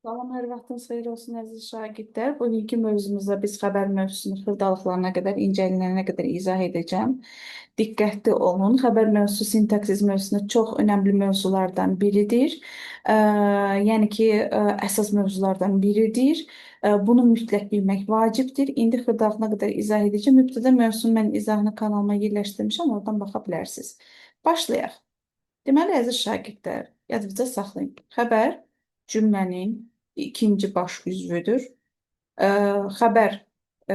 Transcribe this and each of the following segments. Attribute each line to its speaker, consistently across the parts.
Speaker 1: Salam, hər vaxtınız xeyir olsun əziz şagirdlər. Bugünkü mövzumuzda biz xəbər mövzusunu xırdalıqlarına qədər, incəliklərinə qədər izah edəcəm. Diqqətli olun. Xəbər mövzusu sintaksis mövzusunda çox önəmli mövzulardan biridir. Yəni ki, əsas mövzulardan biridir. Bunu mütləq bilmək vacibdir. İndi xırdalığına qədər izah edəcəm. Mübtədə mövzusunu mən izahını kanalıma yerləşdirmişəm, oradan baxa bilərsiniz. Başlayaq. Deməli, əziz şagirdlər, yadınızda saxlayın. Xəbər cümlənin ikinci baş üzvüdür. Ə, xəbər, ə,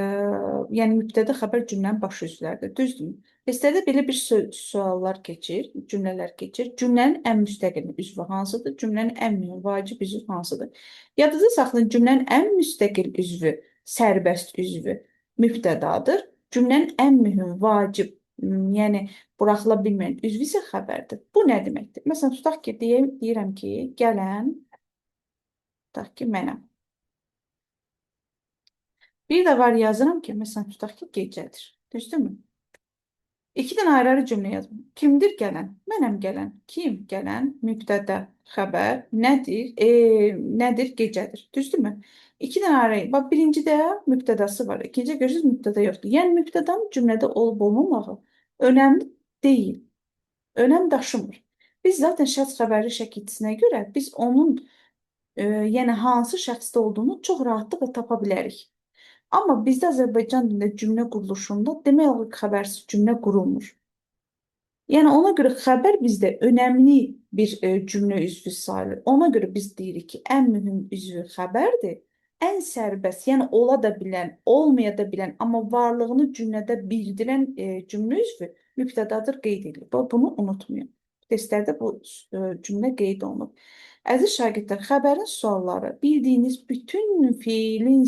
Speaker 1: yəni mübtədə xəbər cümlənin baş üzvləridir. Düzdürmü? Testlərdə belə bir suallar keçir, cümlələr keçir. Cümlənin ən müstəqil üzvü hansıdır? Cümlənin ən mühüm vacib üzvü hansıdır? Yadınızda saxlayın, cümlənin ən müstəqil üzvü, sərbəst üzvü mübtədadır. Cümlənin ən mühüm vacib, yəni buraxıla bilməyən üzvü isə xəbərdir. Bu nə deməkdir? Məsələn, tutaq ki, deyirəm ki, gələn, tutaq ki, mənəm. Bir də var yazıram ki, məsələn, tutaq ki, gecədir. Düzdürmü? İki dənə ayrı-ayrı cümlə yazdım. Kimdir gələn? Mənəm gələn. Kim gələn? Mübtədə, xəbər. Nədir? Nədir? Gecədir. Düzdürmü? İki dənə ayrı. Bax, birincidə mübtədası var. İkincidə görürsünüz mübtədə yoxdur. Yəni mübtədanın cümlədə olub-olmamağı önəmli deyil. Önəm daşımır. Biz zaten şəxs xəbərli şəkilçisinə görə biz onun yəni hansı şəxsdə olduğunu çox rahatlıqla tapa bilərik. Amma bizdə Azərbaycan dilində cümlə quruluşunda demək olar ki, xəbərsiz cümlə qurulmur. Yəni ona görə xəbər bizdə önəmli bir cümlə üzvü sayılır. Ona görə biz deyirik ki, ən mühüm üzvü xəbərdir. Ən sərbəst, yəni ola da bilən, olmaya da bilən, amma varlığını cümlədə bildirən cümlə üzvü mübtədadır qeyd edilir. Bunu unutmayın. Testlərdə bu cümlə qeyd olunub. Əziz şagirdlər, xəbərin sualları, bildiyiniz bütün feilin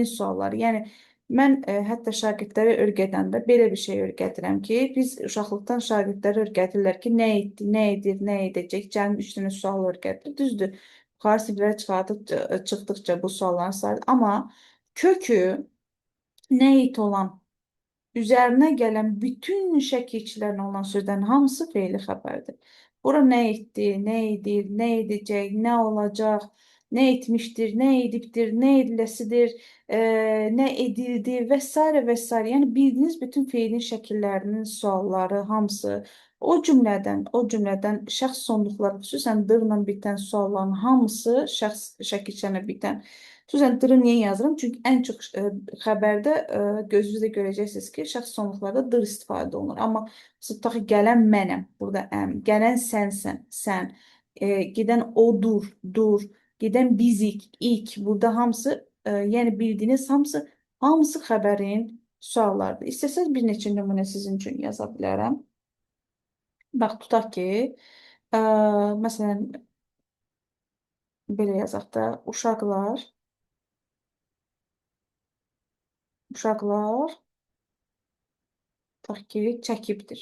Speaker 1: sualları, yəni mən hətta şagirdlərə öyrədəndə belə bir şey öyrədirəm ki, biz uşaqlıqdan şagirdlərə öyrədirlər ki, nə etdi, nə edir, nə edəcək, cəmi 3 dənə sual öyrədilir. Düzdür, yuxarı siniflərə çıxdıqca bu sualların sayılır. Amma kökü nə it olan, üzərinə gələn bütün şəkilçilərin olan sözlərin hamısı feili xəbərdir. Bura nə etdi, nə edir, nə edəcək, nə olacaq, nə etmişdir, nə edibdir, nə ediləsidir, nə edildi və s. və s. Yəni bildiyiniz bütün feilin şəkillərinin sualları hamısı o cümlədən şəxs sonluqları, xüsusən d-la bitən sualların hamısı şəxs şəkilçilərlə bitən. Xüsusən d-ı niyə yazıram? Çünki ən çox xəbərdə gözünüzlə görəcəksiniz ki, şəxs sonluqlarda d istifadə olunur. Amma tutaq ki, gələn mənəm, burada əm, gələn sənsən, sən, gedən odur, dur, gedən bizik, ilk, burada hamısı, yəni bildiyiniz hamısı xəbərin suallardır. İstəsəz bir neçə nümunə sizin üçün yaza bilərəm. Bax, tutaq ki, məsələn, belə yazaq da, uşaqlar, tutaq ki, çəkibdir.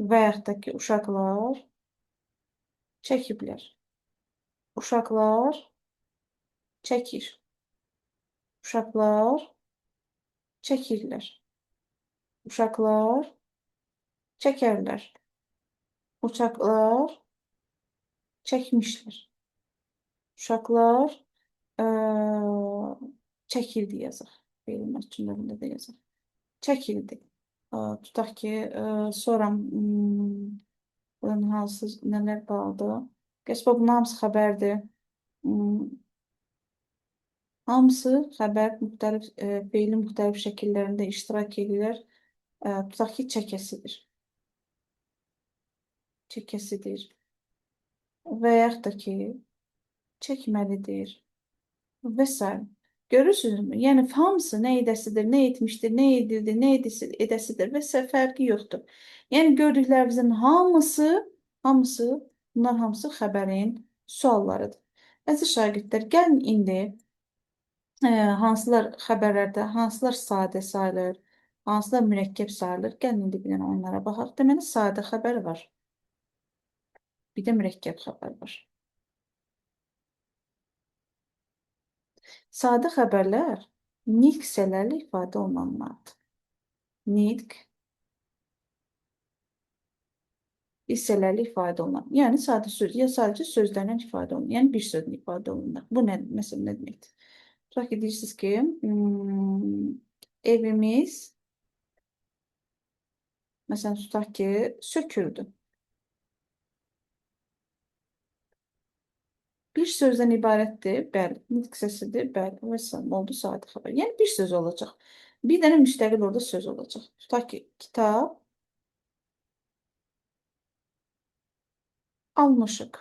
Speaker 1: Və yaxud da ki, uşaqlar çəkiblər. Uşaqlar çəkir. Uşaqlar çəkirlər. Uşaqlar çəkərlər. Uşaqlar çəkmişlər. Uşaqlar ə, çəkildi yazaq. Verilməz cümlələrində də yazaq. Çəkildi. Tutaq ki, sonra bunun hansı nələr qaldı? Qəsbə bunun hamısı xəbərdir. Hamısı xəbər feilin müxtəlif şəkillərində iştirak edirlər. Tutaq ki, çəkəsidir. Çəkəsidir. Və yaxud da ki, çəkməlidir. Və s. Görürsünüzmü? Yəni hamısı nə edəsidir, nə etmişdir, nə edildi, nə edəsidir və s. fərqi yoxdur. Yəni gördüklərimizin hamısı, bunlar hamısı xəbərin suallarıdır. Əziz şagirdlər, gəlin indi hansılar xəbərlərdə, hansılar sadə sayılır, hansılar mürəkkəb sayılır. Gəlin indi bir dənə onlara baxaq. Deməli, sadə xəbər var. Bir də mürəkkəb xəbər var. Sadə xəbərlər nitq hissələrlə ifadə olunanlardır. Nitq hissələrlə ifadə olunan. Yəni sadə söz, ya sadəcə sözlərlə ifadə olunan. Yəni bir sözlə ifadə olunan. Bu nə, məsələn, nə deməkdir? Tutaq ki, deyirsiniz ki, evimiz, məsələn, tutaq ki, söküldü. Bir sözdən ibarətdir, bəli. Nitq səsidir, bəli. Və salam oldu sadə xəbər. Yəni bir söz olacaq. Bir dənə müstəqil orada söz olacaq. Tutaq ki, kitab almışıq.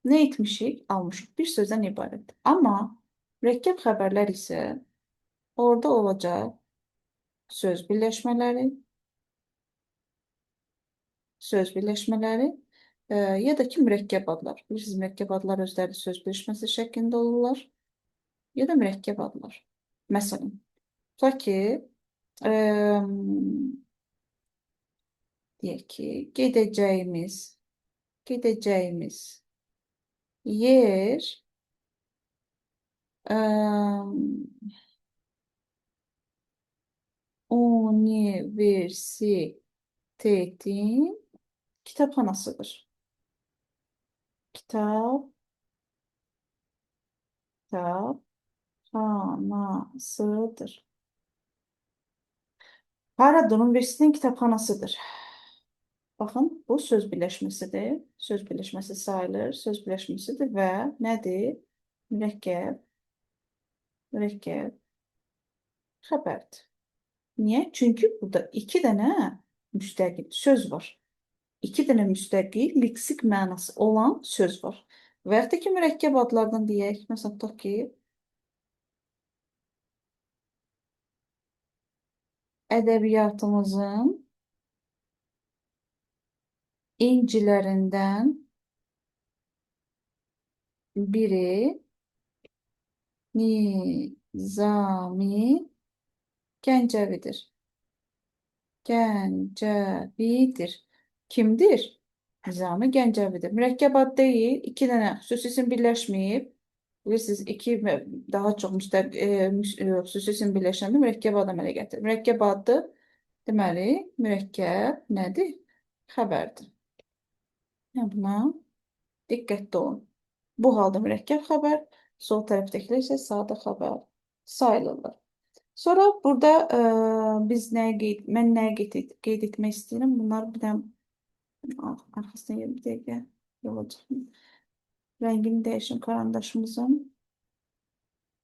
Speaker 1: Nə etmişik? Almışıq. Bir sözdən ibarətdir. Amma mürəkkəb xəbərlər isə orada olacaq söz birləşmələri, söz birləşmələri ya da ki, mürəkkəb adlar. Bilirsiniz, mürəkkəb adlar özləri söz birləşməsi şəklində olurlar. Ya da mürəkkəb adlar. Məsələn, tutaq ki, ə, deyək ki, gedəcəyimiz yer ə, universitetin kitabxanasıdır. Kitabxanasıdır. Harada universitetin kitabxanasıdır. Baxın, bu söz birləşməsidir. Söz birləşməsi sayılır. Söz birləşməsidir və nədir? Mürəkkəb xəbərdir. Niyə? Çünki burada iki dənə müstəqil söz var. İki dənə müstəqil leksik mənası olan söz var. Və yaxud da ki, mürəkkəb adlardan deyək. Məsələn, tutaq ki, ədəbiyyatımızın incilərindən biri Nizami Gəncəvidir. Gəncəvidir. Kimdir? Nizami Gəncəvidir. Mürəkkəb ad deyil. İki dənə xüsusi isim birləşməyib. Bilirsiniz, iki daha çox xüsusi isim birləşəndə mürəkkəb ad əmələ gətirir. Mürəkkəb addı deməli, mürəkkəb nədir? Xəbərdir. Yəni buna diqqətli olun. Bu halda mürəkkəb xəbər, sol tərəfdəkilər isə sadə xəbər sayılırlar. Sonra burada mən nəyə qeyd etmək istəyirəm? Bunlar bir də arxasına bir dəqiqə olacaq. Rəngini dəyişim karandaşımızın.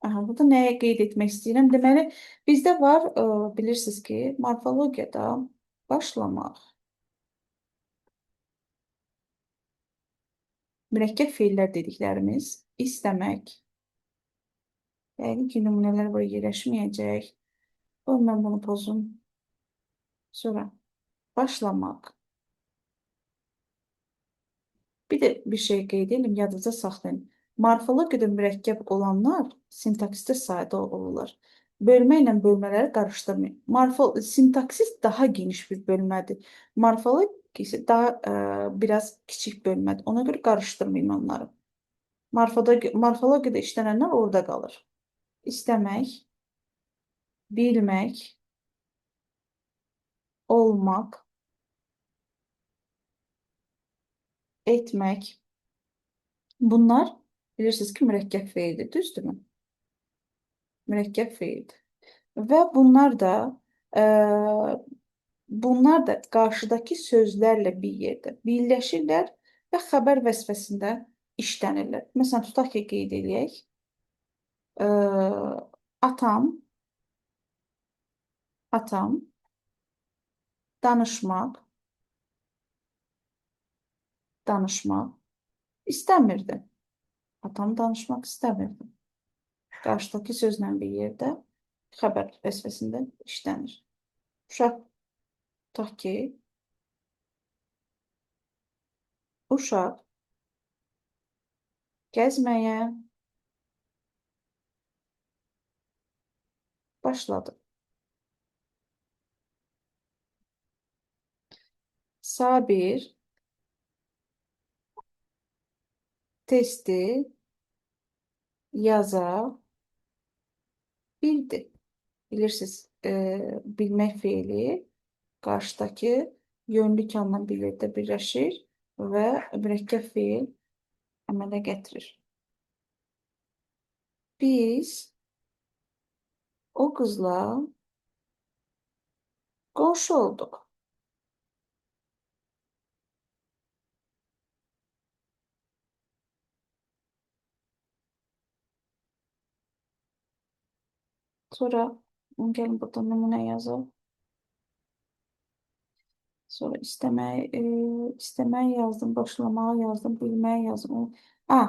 Speaker 1: Aha, burada nəyə qeyd etmək istəyirəm? Deməli, bizdə var, bilirsiniz ki, morfologiyada başlamaq, mürəkkəb feillər dediklərimiz istəmək, yəqin ki, nümunələr buraya yerləşməyəcək. Mən bunu pozum. Sonra başlamaq. Bir də bir şey qeyd edim, yadınızda saxlayın. Morfologiyada mürəkkəb olanlar sintaksisdə sadə olurlar. Bölmə ilə bölmələri qarışdırmayın. Sintaksis daha geniş bir bölmədir. Morfologiya isə daha biraz kiçik bölmədir. Ona görə qarışdırmayın onları. Morfologiyada işlənənlər orada qalır. İstəmək, bilmək, olmaq, etmək. Bunlar bilirsiniz ki, mürəkkəb feildir, düzdürmü? Mürəkkəb feildir. Və bunlar da qarşıdakı sözlərlə bir yerdə birləşirlər və xəbər vəzifəsində işlənirlər. Məsələn, tutaq ki, qeyd edək. Atam danışmaq istəmirdi. Atam danışmaq istəmirdi. Qarşıdakı sözlə bir yerdə xəbər vəzifəsində işlənir. Uşaq, tutaq ki, uşaq gəzməyə başladı. Sabir testi yaza bildi. Bilirsiniz, bilmək feili qarşıdakı yönlü kamla birlikdə birləşir və mürəkkəb feil əmələ gətirir. Biz o qızla qonşu olduq. Sonra gəlin burada nümunə yazaq. Sonra istəməyi yazdım, başlamağı yazdım, bilməyi yazdım. A,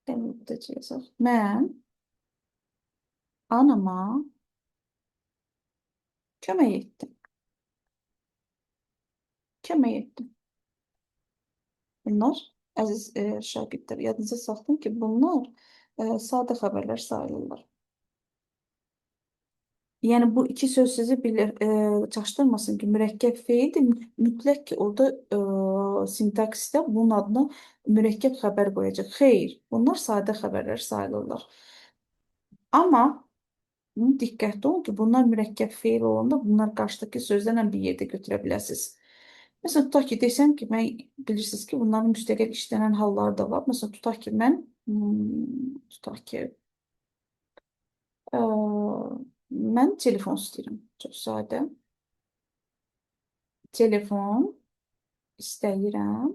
Speaker 1: gəlin burada yazaq. Mən anama kömək etdim. Kömək etdim. Bunlar, əziz şagirdlər, yadınıza saxlayın ki, bunlar sadə xəbərlər sayılırlar. Yəni bu iki söz sizi çaşdırmasın ki, mürəkkəb feildir. Mütləq ki, orada sintaksisdə bunun adına mürəkkəb xəbər qoyacaq. Xeyr, bunlar sadə xəbərlər sayılırlar. Amma diqqətli olun ki, bunlar mürəkkəb feil olanda bunlar qarşıdakı sözlərlə bir yerdə götürə biləsiniz. Məsələn, tutaq ki, desəm ki, mən bilirsiniz ki, bunların müstəqil işlənən halları da var. Məsələn, tutaq ki, tutaq ki, ə, mən telefon istəyirəm. Çox sadə. Telefon istəyirəm.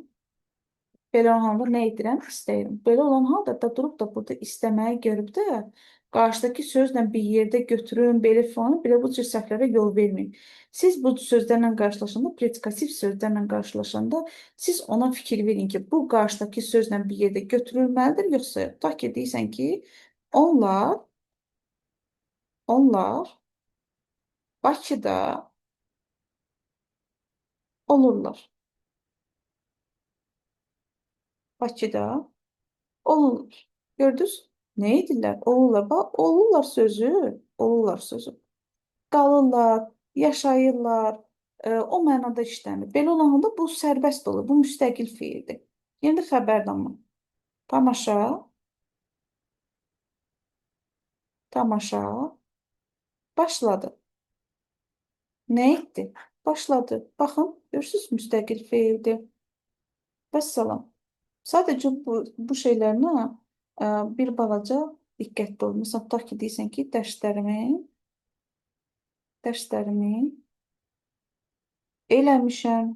Speaker 1: Belə olan halda nə edirəm? İstəyirəm. Belə olan halda da durub da burada istəməyi görüb də qarşıdakı sözlə bir yerdə götürün, belə falan, belə bu cür səhvlərə yol verməyin. Siz bu sözlərlə qarşılaşanda, predikativ sözlərlə qarşılaşanda siz ona fikir verin ki, bu qarşıdakı sözlə bir yerdə götürülməlidir, yoxsa tutaq ki, deyirsən ki, onlar Bakıda olurlar. Bakıda olurlar. Gördünüz? Ne edirlər? Olurlar. Bax, olurlar sözü. Olurlar sözü. Qalırlar, yaşayırlar. O mənada işlənir. Belə olan halda bu sərbəst olur. Bu müstəqil feildir. Yəni xəbərdarlıq. Tamaşa, tamaşa başladı. Nə etdi? Başladı. Baxın, görürsünüz müstəqil feildir. Vəssalam. Sadəcə bu şeylərlə bir balaca diqqətli olun. Məsələn, tutaq ki, deyirsən ki, dərslərimi eləmişəm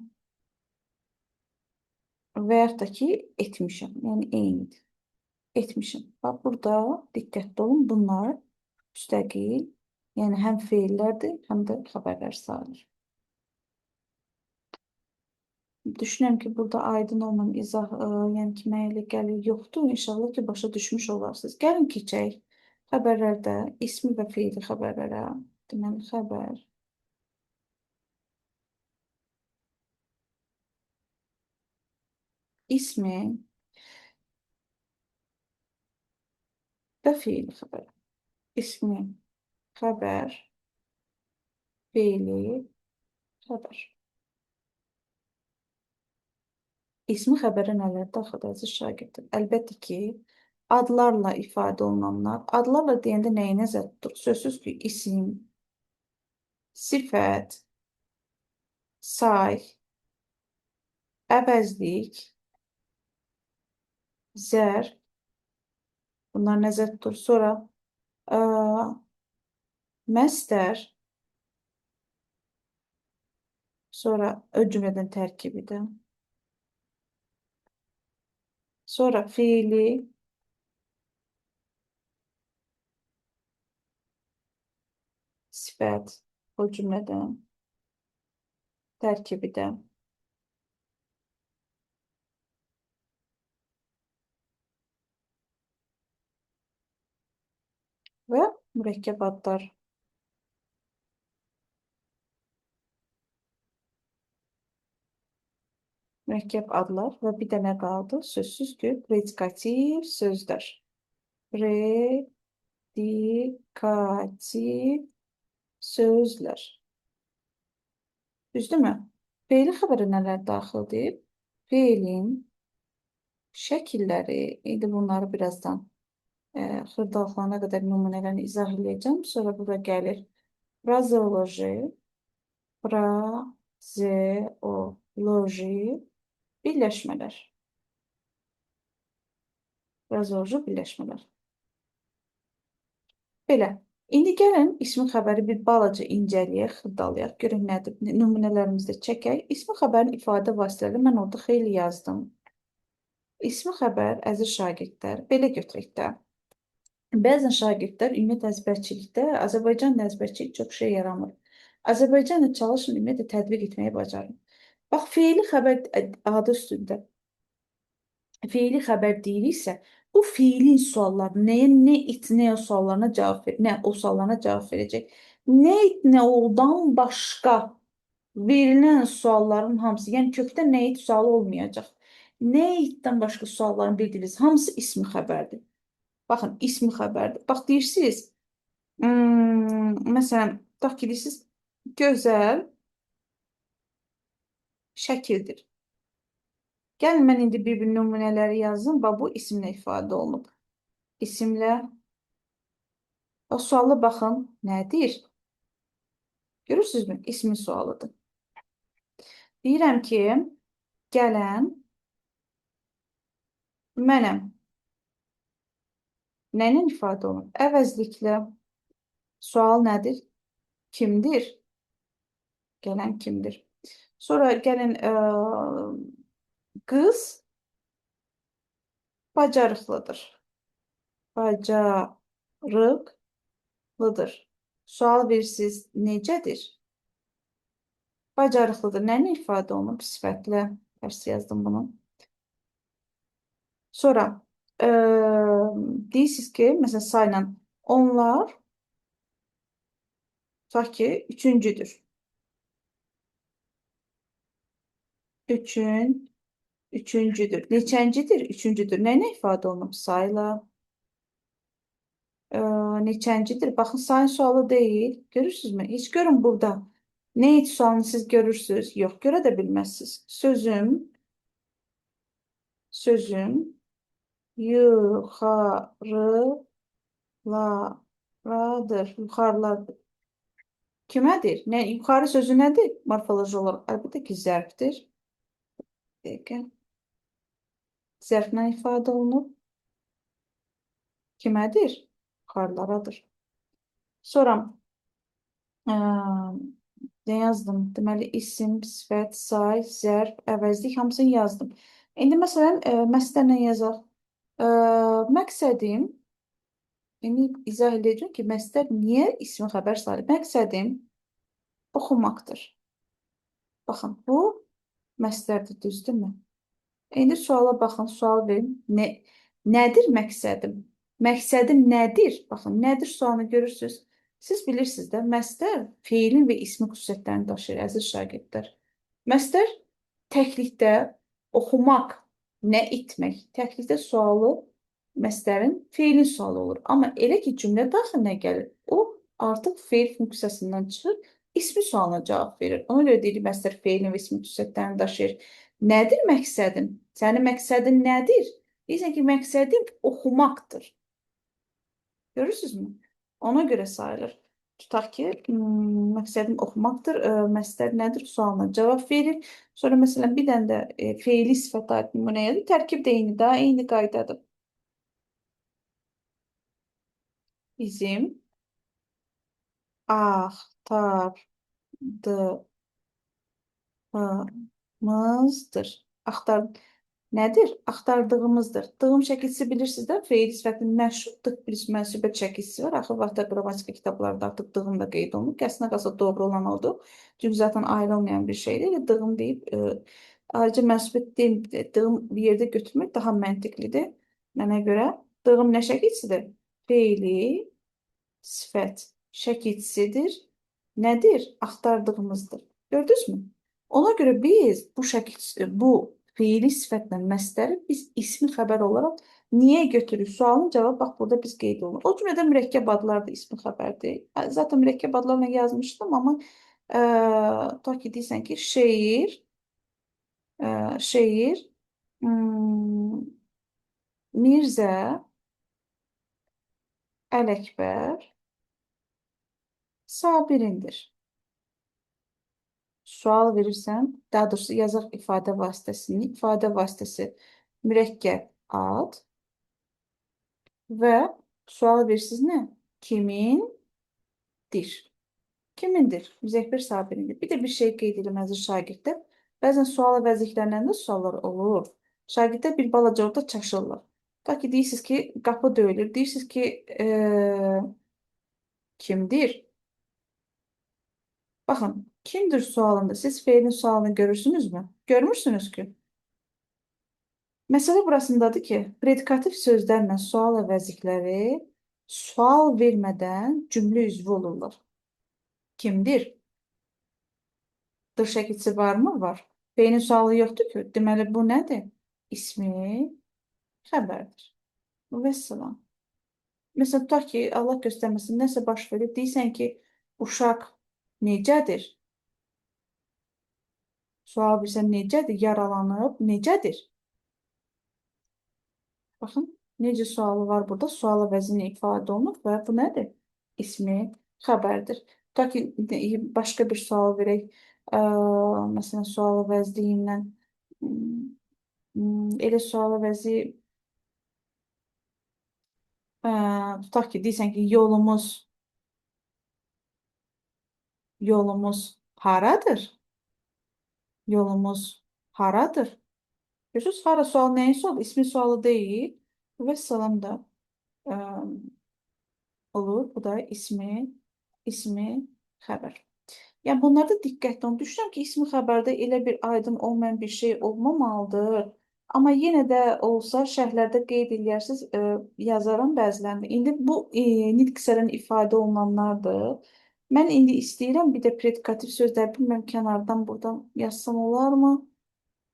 Speaker 1: və yaxud da ki, etmişəm. Yəni, eynidir. Etmişəm. Bax, burada diqqətli olun. Bunlar müstəqil, yəni həm feillərdir, həm də xəbərlər sayılır. Düşünürəm ki, burada aydın olmayan izah, yəni ki, mənə elə gəlir, yoxdur. İnşallah ki, başa düşmüş olarsınız. Gəlin keçək xəbərlərdə ismi və feili xəbərlərə. Deməli, xəbər, ismi və feili xəbər. İsmi, xəbər, feili, xəbər. İsmi xəbərə nələr daxildir, əziz şagirdlər? Əlbəttə ki, adlarla ifadə olunanlar, adlarla deyəndə nəyi nəzərdə tutur? Sözsüz ki, isim, sifət, say, əvəzlik, zər, bunlar nəzərdə tutur. Sonra məstər, sonra o cümlədən tərkibi də. Sonra fiili, sifət, o cümlədən tərkibi də. Və mürəkkəb adlar. Mürəkkəb adlar və bir dənə qaldı. Sözsüz ki, predikativ sözlər. Predikativ sözlər. Düzdürmü? Feili xəbərə nələr daxildir? Feilin şəkilləri, indi bunları birazdan xırdalıqlarına qədər nümunələrini izah edəcəm. Sonra bura gəlir frazeoloji, Frazeoloji birləşmələr. Frazeoloji birləşmələr. Belə. İndi gəlin ismi xəbəri bir balaca incələyək, xırdalayaq, görək nədir, nümunələrimizi də çəkək. İsmi xəbərin ifadə vasitələri mən orada xeyli yazdım. İsmi xəbər, əziz şagirdlər, belə götürək də. Bəzən şagirdlər ümumiyyətlə əzbərçilikdə, Azərbaycan əzbərçilik çox şey yaramır. Azərbaycanla çalışın, ümumiyyətlə tətbiq etməyi bacarın. Bax, feili xəbər adı üstündə. Feili xəbər deyiriksə, bu feilin sualları nəyə, nə it, nə o suallarına cavab ver, nə o suallarına cavab verəcək. Nə it, nə oldan başqa verilən sualların hamısı, yəni kökdə nə it sualı olmayacaq. Nə itdən başqa sualların bildiyiniz hamısı ismi xəbərdir. Baxın, ismi xəbərdir. Bax, deyirsiniz, məsələn, tutaq ki, deyirsiniz, gözəl şəkildir. Gəlin, mən indi bir-bir nümunələri yazdım. Bax, bu isimlə ifadə olunub. İsimlə. O sualı baxın, nədir? Görürsünüzmü? İsmin sualıdır. Deyirəm ki, gələn mənəm. Nəylə ifadə olunur? Əvəzliklə. Sual nədir? Kimdir? Gələn kimdir? Sonra gəlin qız bacarıqlıdır. Bacarıqlıdır. Sual verirsiniz, necədir? Bacarıqlıdır. Nəylə ifadə olunub? Sifətlə. Tərs yazdım bunu. Sonra deyirsiniz ki, məsələn, sayla onlar tutaq ki, üçüncüdür. Üçüncüdür. Neçəncidir? Üçüncüdür. Nəylə ifadə olunub? Sayla. Neçəncidir? Baxın, sayın sualı deyil. Görürsünüzmü? Heç görün burada. Ne sualını siz görürsünüz? Yox, görə də bilməzsiniz. Sözüm yuxarıladır. Yuxarıladır. Kimədir? Nə, yuxarı sözü nədir? Morfoloji olaraq. Əlbəttə ki, zərfdir. Dəqiqə. Zərflə ifadə olunub. Kimədir? Yuxarılaradır. Sonra nə yazdım? Deməli, isim, sifət, say, zərf, əvəzlik hamısını yazdım. İndi məsələn, məsəllə yazaq. Məqsədim, indi izah edəcəm ki, məsəl niyə ismi xəbər sayılır? Məqsədim oxumaqdır. Baxın, bu məsəldir, düzdürmü? İndi suala baxın, sual verin. Nədir məqsədim? Məqsədim nədir? Baxın, nədir sualını görürsünüz. Siz bilirsiniz də, məsdər feilin və ismi xüsusiyyətlərini daşıyır, əziz şagirdlər. Məsdər təklikdə oxumaq, nə etmək, təklikdə sualı məsdərin feilin sualı olur. Amma elə ki, cümlə daxilinə gəlir, o artıq feil funksiyasından çıxır, ismi sualına cavab verir. Ona görə deyilir, məsdər feilin və ismi xüsusiyyətlərini daşıyır. Nədir məqsədin? Sənin məqsədin nədir? Deyirsən ki, məqsədim oxumaqdır. Görürsünüzmü? Ona görə sayılır. Tutaq ki, məqsədim oxumaqdır. Məsdər nədir? Sualına cavab verir. Sonra məsələn bir dənə də feili sifət aid nümunəyə tərkib də eyni daha eyni qaydadır. Bizim axtardığımızdır. Nədir? Axtardığımızdır. Dığım şəkilsi bilirsiniz də, feil sifətinin məşhur mənsubiyyət şəkilsi var. Axır vaxtda qrammatika kitablarında artıq dığım da qeyd olunur. Qəsdinə qalsa doğru olan oldu. Çünki zaten ayrılmayan bir şeydir. Dığım deyib, ayrıca mənsubiyyət deyil, dığım bir yerdə götürmək daha məntiqlidir. Mənə görə dığım nə şəkilsidir? Feili sifət şəkilsidir. Nədir? Axtardığımızdır. Gördünüzmü? Ona görə biz bu feili sifətlə məsdəri biz ismi xəbər olaraq niyə götürürük? Sualın cavabı bax burada biz qeyd olunur. O cümlədə mürəkkəb adlar da ismi xəbərdir. Zaten mürəkkəb adlarla yazmışdım, amma tutaq ki, deyirsən ki, şeir Mirzə Ələkbər Sabirindir. Sual verirsən, daha doğrusu yazaq ifadə vasitəsini. İfadə vasitəsi mürəkkəb ad və sual verirsiniz nə? Kimindir? Kimindir? Müzəffər Sabirindir. Bir də bir şey qeyd edirəm əziz şagirdlər. Bəzən sual əvəzliklərlə də suallar olur. Şagirdlər bir balaca orada çaşırlar. Ta ki deyirsiniz ki, qapı döyülür. Deyirsiniz ki, kimdir? Baxın, kimdir sualında siz feilin sualını görürsünüzmü? Görmürsünüz ki. Məsələ burasındadır ki, predikativ sözlərlə sual əvəzlikləri sual vermədən cümlə üzvü olurlar. Kimdir? Dır şəkilçisi varmı? Var. Feilin sualı yoxdur ki. Deməli, bu nədir? İsmi xəbərdir. Və salam. Məsələn, tutaq ki, Allah göstərməsin, nəsə baş verir. Deyirsən ki, uşaq necədir? Sual bilsən necədir? Yaralanıb, necədir? Baxın, necə sualı var burada? Sual əvəzinə ifadə olunur və bu nədir? İsmi xəbərdir. Tutaq ki, başqa bir sual verək. Məsələn, sual əvəzliyindən elə sual əvəzi tutaq ki, deyirsən ki, yolumuz haradır? Yolumuz haradır? Görürsünüz, hara sual nəyin sualı? İsmi sualı deyil. Və salam da ə, olur. Bu da ismi xəbər. Yəni bunlarda diqqətli olun. Düşünürəm ki, ismi xəbərdə elə bir aydın olmayan bir şey olmamalıdır. Amma yenə də olsa şərhlərdə qeyd edərsiniz, yazaram bəzilərində. İndi bu nitq hissələrin ifadə olunanlardır. Mən indi istəyirəm bir də predikativ sözlər bilmirəm kənardan buradan yazsam olarmı?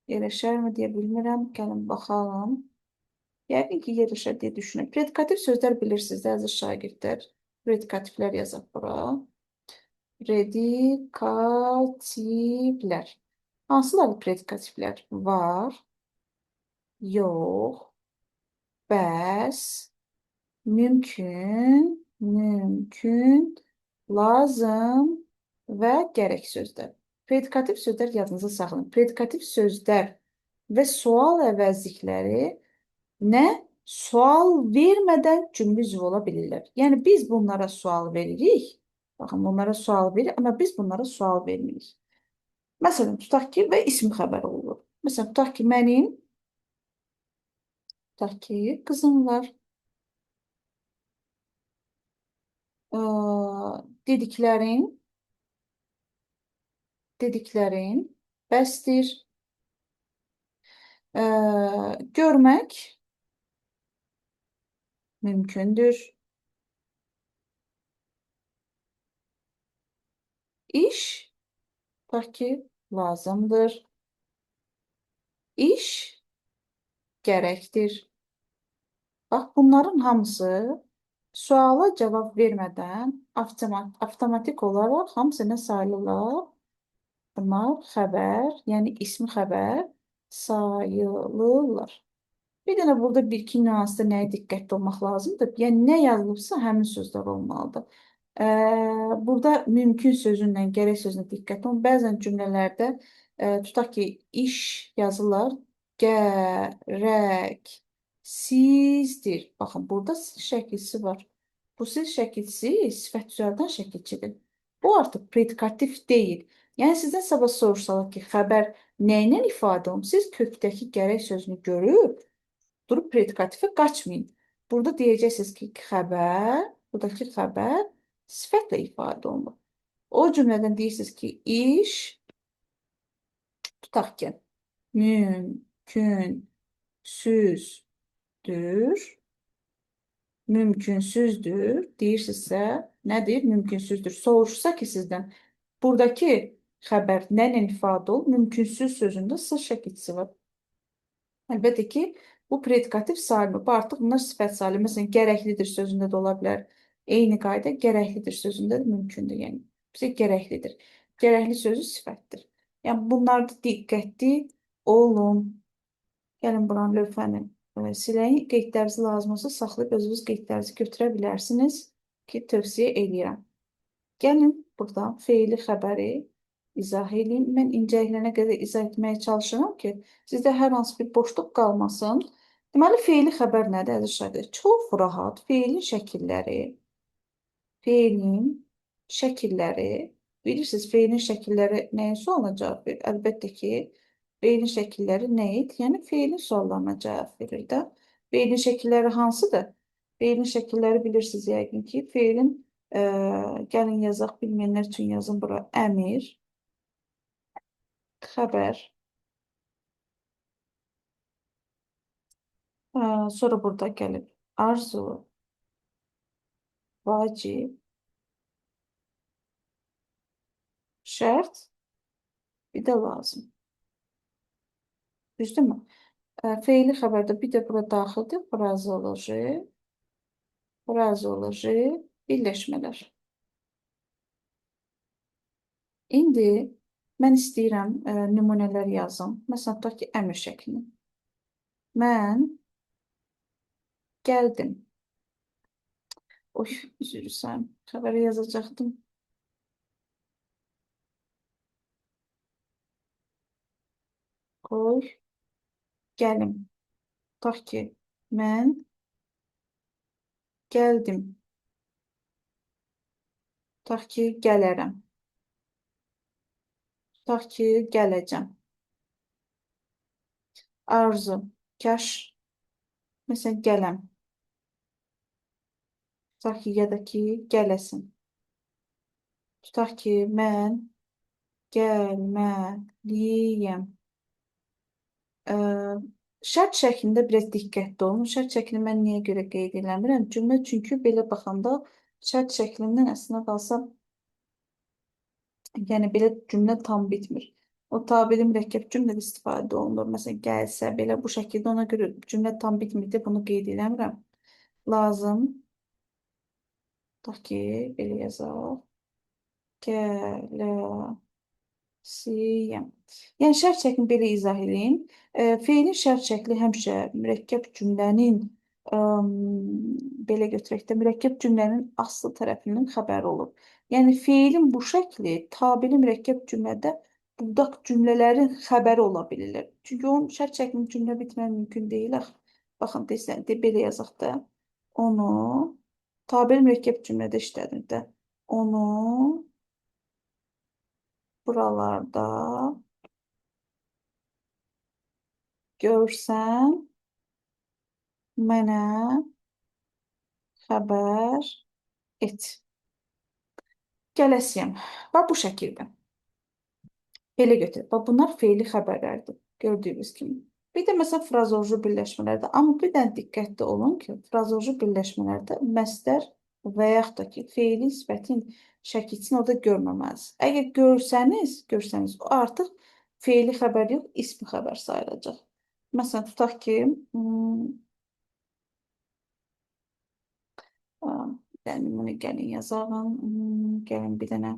Speaker 1: Yerləşərmi deyə bilmirəm. Gəlin baxalım. Yəqin ki, yerləşər deyə düşünürəm. Predikativ sözlər bilirsiniz də, əziz şagirdlər. Predikativlər yazaq bura. Predikativlər. Hansılar predikativlər? Var, yox, bəs, mümkün, lazım və gərək sözlər. Predikativ sözlər yadınıza saxlayın. Predikativ sözlər və sual əvəzlikləri nə? Sual vermədən cümlə üzvü ola bilirlər. Yəni biz bunlara sual veririk. Baxın, bunlara sual veririk, amma biz bunlara sual vermirik. Məsələn, tutaq ki, və ism xəbəri olur. Məsələn, tutaq ki, qızım var. Dediklərin bəsdir. Görmək mümkündür. İş, tutaq ki, lazımdır. İş gərəkdir. Bax, bunların hamısı suala cavab vermədən avtomatik olaraq hamısı nə sayılırlar? Bunlar xəbər, yəni ismi xəbər sayılırlar. Bir dənə burada bir-iki nüansda nəyə diqqətli olmaq lazımdır? Yəni, nə yazılıbsa həmin sözlər olmalıdır. Burada mümkün sözünlə gərək sözünə diqqət olun. Bəzən cümlələrdə tutaq ki, iş yazılar gərəksizdir. Baxın, burada siz şəkilsi var. Bu siz şəkilsi sifət düzəldən şəkilçidir. Bu artıq predikativ deyil. Yəni, sizdən sabah soruşsalar ki, xəbər nə ilə ifadə olunur? Siz kökdəki gərək sözünü görüb, durub predikatifə qaçmayın. Burada deyəcəksiniz ki, buradakı xəbər sifətlə ifadə olunur. O cümlədən deyirsiniz ki, iş, tutaq ki, mümkünsüzdür, deyirsinizsə, nədir? Mümkünsüzdür. Soruşsa ki, sizdən, buradakı xəbər nə ilə ifadə olunur? Mümkünsüz sözündə sız şəkilçisi var. Əlbəttə ki, bu predikativ sayılmır. Bu artıq bunlar sifət sayılır. Məsələn, gərəklidir sözündə də ola bilər. Eyni qayda gərəklidir sözündə də mümkündür. Yəni, bizə gərəklidir. Gərəkli sözü sifətdir. Yəni, bunlarda diqqətli olun. Gəlin, buranın lövhəni siləyim. Qeydlərinizi lazım olsa saxlayıb özünüz qeydlərinizi götürə bilərsiniz ki, tövsiyə edirəm. Gəlin, buradan feili xəbəri izah edeyim. Mən incəliklərinə qədər izah etməyə çalışıram ki, sizdə hər hansı bir boşluq qalmasın. Deməli, feili xəbər nədir əziz şagirdlər? Çox rahat feilin şəkilləri, bilirsiniz, feilin şəkilləri nəyin sualına cavab verir? Əlbəttə ki, feilin şəkilləri nə idi? Yəni, feilin suallarına cavab verir də. Feilin şəkilləri hansıdır? Feilin şəkilləri bilirsiniz yəqin ki, feilin gəlin yazaq, bilməyənlər üçün yazın bura. Əmr, xəbər, sonra burada gəlib arzu, vacib, şərt, bir də lazım. Düzdürmü? Feili xəbərdə bir də bura daxildir. Frazeoloji, birləşmələr. İndi mən istəyirəm nümunələr yazım. Məsələn, tutaq ki, əmr şəklini. Mən gəldim. Oy, üzrsən. Xəbəri yazacaqdım. Qoy, gəlim. Tutaq ki, mən gəldim. Tutaq ki, gələrəm. Tutaq ki, gələcəm. Arzu, kaş, məsələn, gələm. Tutaq ki, ya da ki, gələsin. Tutaq ki, mən gəlməliyəm. Şərt şəklində biraz diqqətli olun. Şərt şəklini mən niyə görə qeyd eləmirəm? Cümlə çünki belə baxanda şərt şəklindən əslində qalsa, yəni belə cümlə tam bitmir. O tabiri mürəkkəb cümlədə istifadə olunur. Məsələn, gəlsə, belə bu şəkildə, ona görə cümlə tam bitmirdi, bunu qeyd eləmirəm. Lazım, tutaq ki, belə yazaq. Gələsiyəm. Yəni, şərt şəklini belə izah edeyim. Feilin şərt şəkli həmişə mürəkkəb cümlənin, belə götürək də, mürəkkəb cümlənin aslı tərəfindən xəbəri olur. Yəni, feilin bu şəkli tabiri mürəkkəb cümlədə budaq cümlələrin xəbəri ola bilir. Çünki onun şərt şəklinin cümlə bitmək mümkün deyil. Baxın, belə yazaq da, onu tabiri mürəkkəb cümlədə işlədir də. Onu buralarda görsən, mənə xəbər et. Gələsiyəm. Bax, bu şəkildə. Belə götür. Bax, bunlar feili xəbərlərdir. Gördüyünüz kimi. Bir də məsələn, frazeoloji birləşmələrdə. Amma bir dənə diqqətli olun ki, frazeoloji birləşmələrdə məsdər və yaxud da ki, feilin sifətin şəkilçisini orada görməməlisiniz. Əgər görsəniz, o artıq feili xəbər yox, ismi xəbər sayılacaq. Məsələn, tutaq ki, nümunə gəlin yazalım. Gəlin bir dənə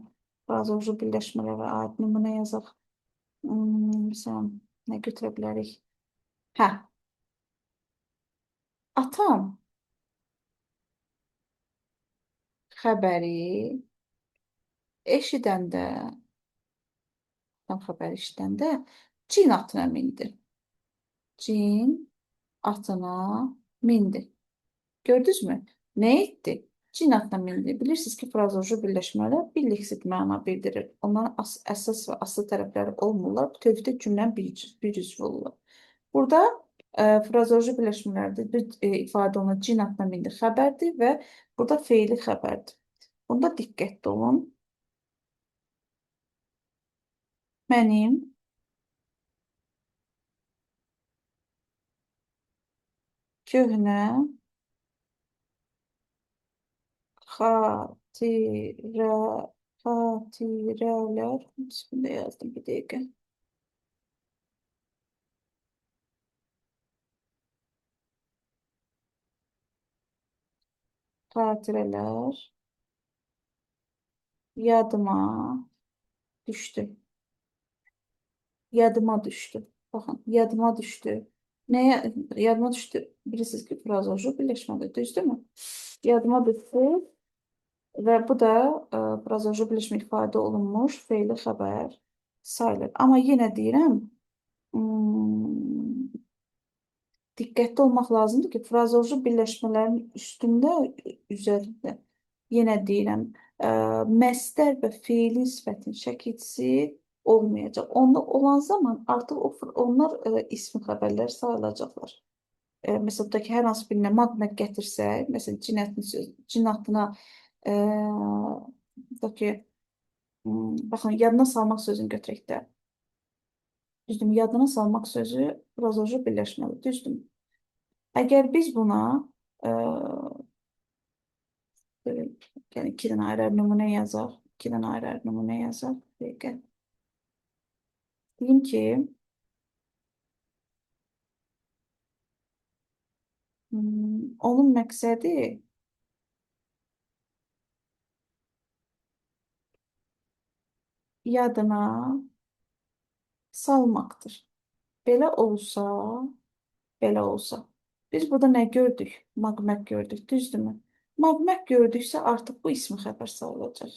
Speaker 1: frazeoloji birləşmələrə aid nümunə yazaq. Məsələn, nə götürə bilərik? Hə. Atam xəbəri eşidəndə, cin atına mindi. Cin atına mindi. Gördünüzmü? Nə etdi? Cin atına mindi. Bilirsiniz ki, frazeoloji birləşmələr bir leksit məna bildirir. Onların əsas və aslı tərəfləri olmurlar. Bütövlükdə cümlənin bir cüzvü olurlar. Burada frazeoloji birləşmələrdə bir ifadə olunan cin atına mindi xəbərdir və burada feili xəbərdir. Bunda diqqətli olun. Mənim köhnə xatirələr, ismini yazdım bir dəqiqə. Xatirələr yadıma düşdü. Yadıma düşdü. Baxın, yadıma düşdü. Nəyə yadıma düşdü? Bilirsiniz ki, frazeoloji birləşmədir, düzdürmü? Yadıma düşdü və bu da frazeoloji birləşmə ifadə olunmuş feili xəbər. sayılır. Amma yenə deyirəm, hmm, diqqətli olmaq lazımdır ki, frazoloji birləşmələrin üstündə, üzərində yenə deyirəm, məsdər və feilin sifətin şəkilçisi olmayacaq. Onda olan zaman artıq onlar ismi xəbərlər sayılacaqlar. Məsələn, tutaq ki, hər hansı birinə maqnaq gətirsək, məsələn, cin atına e, tutaq ki, baxın, yadına salmaq sözünü götürək də. Düzdürmü? Yadına salmaq sözü frazoloji birləşməli. Düzdürmü? Əgər biz buna e, böyle, yəni iki dənə ayrı nümunə yazaq, iki dənə ayrı nümunə yazaq. Dəqiqə. Deyim ki, onun məqsədi yadına salmaqdır. Belə olsa, belə olsa. Biz burada nə gördük? Maqmək gördük, düzdürmü? Maqmək gördüksə artıq bu ismi xəbər sayılacaq.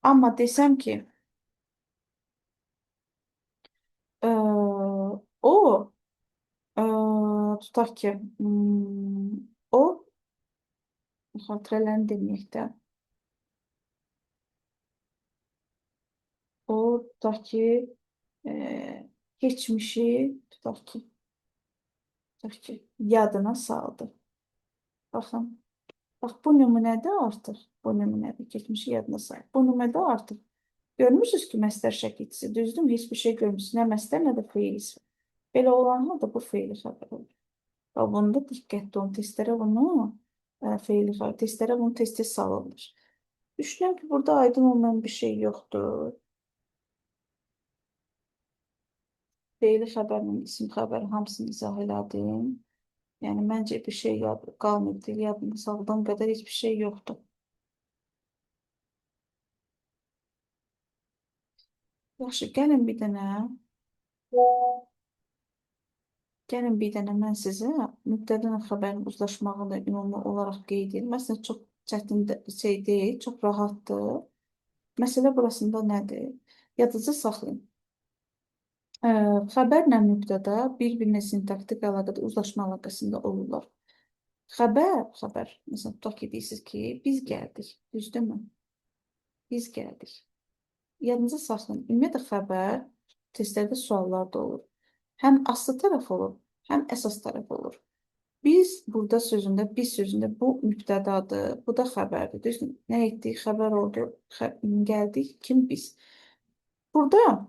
Speaker 1: Amma desəm ki, o tutaq ki, o xatirələrini deməyək də, o tutaq ki, keçmişi tutaq ki, yadına saldı. Baxın, bax bu nümunədə artıq, bu nümunədə keçmişi yadına saldı. Bu nümunədə artıq görmürsünüz ki, məstər şəkilçisi, düzdürmü? Heç bir şey görmürsünüz. Nə məstər, nə də feil ismi. Belə olan halda bu feili xəbər olur. Və bunda diqqətli olun. Testlərə bunu feili xəbər, testlərə bunu tez-tez salınır. Düşünürəm ki, burada aydın olmayan bir şey yoxdur. Feili xəbərlə isim xəbər hamısını izah elədim. Yəni, məncə bir şey qalmayıb. Yadımda saldığım qədər heç bir şey yoxdur. Yaxşı, gəlin bir dənə mən sizə mübtəda xəbərin uzlaşmağını ümumi olaraq qeyd edim. Məsələn, çox çətin şey deyil, çox rahatdır. Məsələ burasında nədir? Yadınızda saxlayın. Xəbərlə mübtəda bir-birinə sintaktik əlaqədə, uzlaşma əlaqəsində olurlar. Xəbər, məsələn, tutaq ki, deyirsiniz ki, biz gəldik, düzdürmü? Biz gəldik. Yadınıza saxlayın. Ümumiyyətlə xəbər testlərdə suallar da olur. Həm aslı tərəf olur, həm əsas tərəf olur. Biz sözündə bu mübtədadır, bu da xəbərdir. Düzdür? Nə etdik? Xəbər oldu, gəldik, kim biz? Burada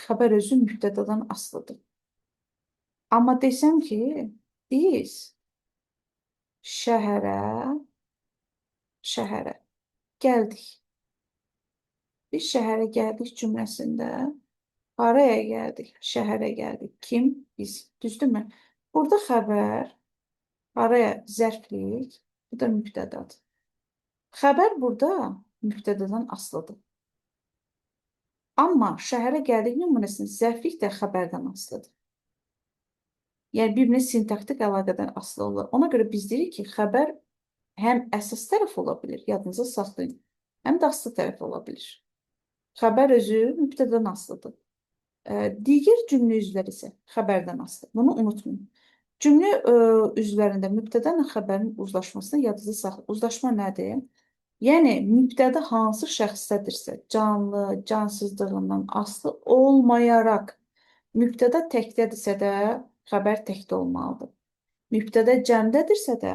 Speaker 1: xəbər özü mübtədadan asılıdır. Amma desəm ki, biz şəhərə, şəhərə gəldik. Biz şəhərə gəldik cümləsində haraya gəldik? Şəhərə gəldik. Kim? Biz. Düzdürmü? Burada xəbər, haraya zərflik, bu da mübtədadır. Xəbər burada mübtədadan asılıdır. Amma şəhərə gəldik nümunəsində zərflik də xəbərdən asılıdır. Yəni, bir-birinə sintaktik əlaqədən asılı olur. Ona görə biz deyirik ki, xəbər həm əsas tərəf ola bilir, yadınıza saxlayın, həm də aslı tərəf ola bilir. Xəbər özü mübtədadan asılıdır. Digər cümlə üzvləri isə xəbərdən asılıdır. Bunu unutmayın. Cümlə üzvlərində mübtəda ilə xəbərin uzlaşmasını yadınızda saxlayın. Uzlaşma nədir? Yəni, mübtəda hansı şəxsdədirsə, canlı, cansızlığından asılı olmayaraq, mübtəda təkdədirsə də xəbər təkdə olmalıdır. Mübtəda cəmdədirsə də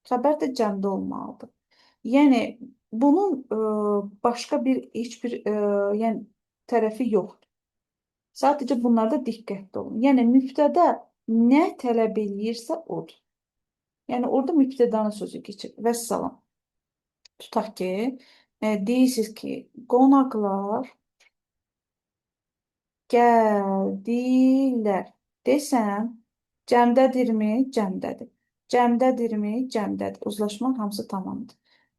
Speaker 1: xəbər də cəmdə olmalıdır. Yəni, bunun başqa heç bir yəni, tərəfi yoxdur. Sadəcə bunlarda diqqətli olun. Yəni, mübtəda nə tələb eləyirsə odur. Yəni, orada mübtədanın sözü keçir. Vəssalam. Tutaq ki, deyirsiniz ki, qonaqlar gəldilər. Desəm, cəmdədirmi? Cəmdədir. Cəmdədirmi? Cəmdədir. Uzlaşma hamısı tamamdır.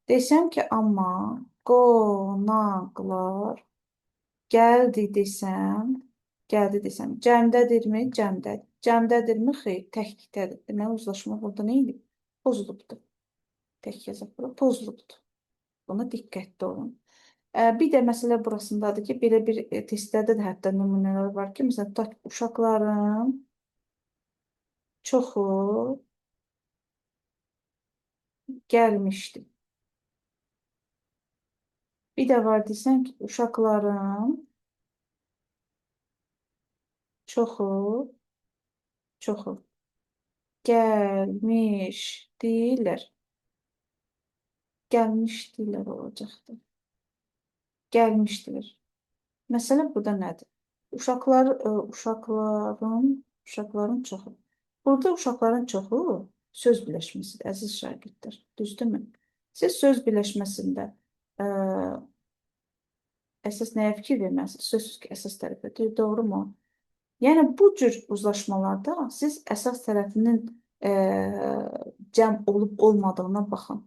Speaker 1: Desəm ki, amma qonaqlar gəldi desəm, cəmdədirmi? Cəmdədir. Cəmdədirmi? Xeyr, təklikdədir. Deməli, uzlaşma burada nə edib? Pozulubdur. Tək yazaq bura, pozulubdur. Buna diqqətli olun. Bir də məsələ burasındadır ki, belə bir testlərdə də hətta nümunələr var ki, məsələn, tutaq ki, uşaqların çoxu gəlmişdi. Bir də var desən ki, uşaqların çoxu, çoxu gəlmişdilər. Gəlmişdilər olacaqdır. Gəlmişdilər. Məsələ burada nədir? Uşaqların çoxu. Burada uşaqların çoxu söz birləşməsidir, əziz şagirdlər. Düzdürmü? Siz söz birləşməsində ə, əsas nəyə fikir verməlisiniz? Sözsüz ki, əsas tərəfə. Doğrumu? Yəni bu cür uzlaşmalarda siz əsas tərəfinin ə, cəm olub olmadığına baxın.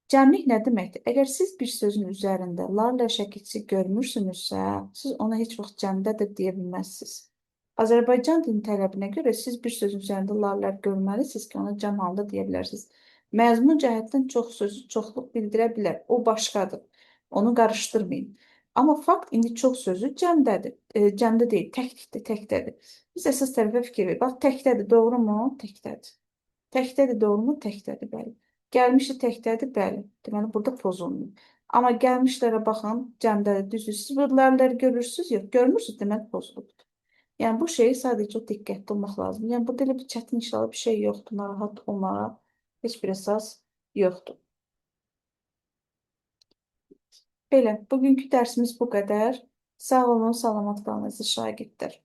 Speaker 1: Cəmlik nə deməkdir? Əgər siz bir sözün üzərində larla şəkilçisi görmürsünüzsə, siz ona heç vaxt cəmdədir deyə bilməzsiniz. Azərbaycan dilinin tələbinə görə siz bir sözün üzərində larlar görməlisiniz ki, ona cəm halda deyə bilərsiniz. Məzmun cəhətdən çox sözü çoxluq bildirə bilər. O başqadır. Onu qarışdırmayın. Amma fakt indi çox sözü cəmdədir. Cəmdə deyil, təklikdir, təkdədir. Biz əsas tərəfə fikir verir. Bax, təkdədir, doğrumu? Təkdədir. Təkdədir, doğrumu? Təkdədir, bəli. Gəlmişdi təkdədir, bəli. Deməli, burada pozulmuyor. Amma gəlmişlərə baxın, cəmdədir, düzdür. Siz buraları görürsünüz, yox, görmürsünüz, deməli pozulubdur. Yəni, bu şeyi sadəcə çox diqqətli olmaq lazım. Yəni, burada elə bir çətin inşallah bir şey yoxdur, narahat olmağa heç bir əsas yoxdur. Belə, bugünkü dərsimiz bu qədər. Sağ olun, salamat qalın, əziz şagirdlər.